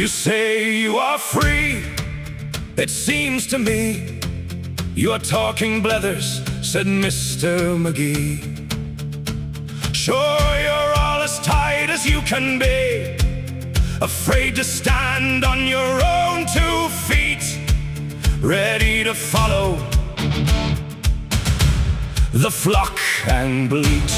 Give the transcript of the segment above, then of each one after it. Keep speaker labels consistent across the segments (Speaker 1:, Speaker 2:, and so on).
Speaker 1: You say you are free, it seems to me you are talking blethers, said Mr. Magee. Sure, you're all as tight as you can be, afraid to stand on your own 2 feet, ready to follow the flock and bleat.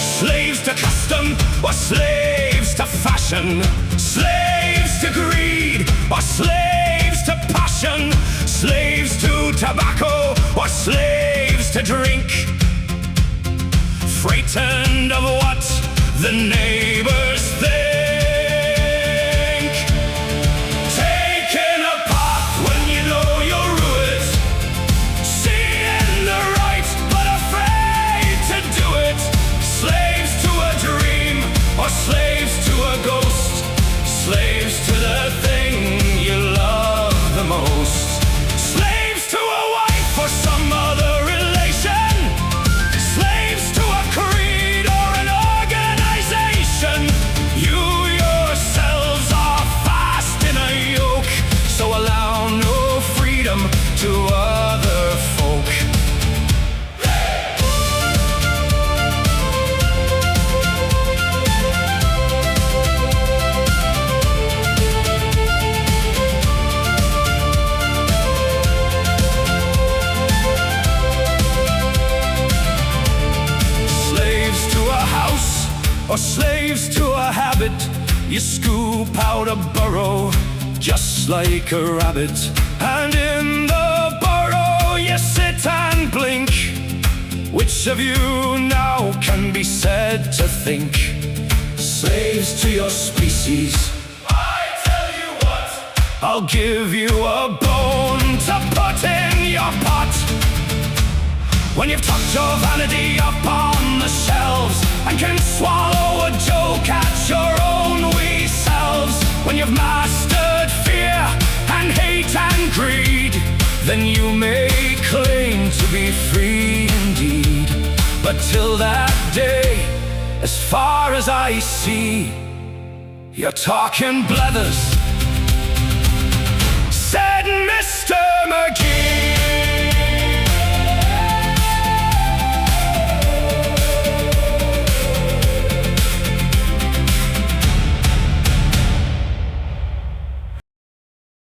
Speaker 1: Slaves to custom or slaves to fashion, slaves to greed or slaves to passion, slaves to tobacco or slaves to drink, frightened of what the neighbors think. Taking a path when you know you're ruined, seeing the right but afraid to do it. Slaves to a dream or slaves to a ghost, slaves to the thing you love the most. Slaves to a wife or some other relation, slaves to a creed or an organization. You yourselves are fast in a yoke, so allow no freedom to other folk. Or slaves to a habit, you scoop out a burrow just like a rabbit, and in the burrow you sit and blink. Which of you now can be said to think? Slaves to your species, I tell you what, I'll give you a bone to put in your pot. When you've tucked your vanity up on the shelves and can swallow a joke at your own wee selves, when you've mastered fear and hate and greed, then you may claim to be free indeed. But till that day, as far as I see, you're talking blethers, said Mr. Magee.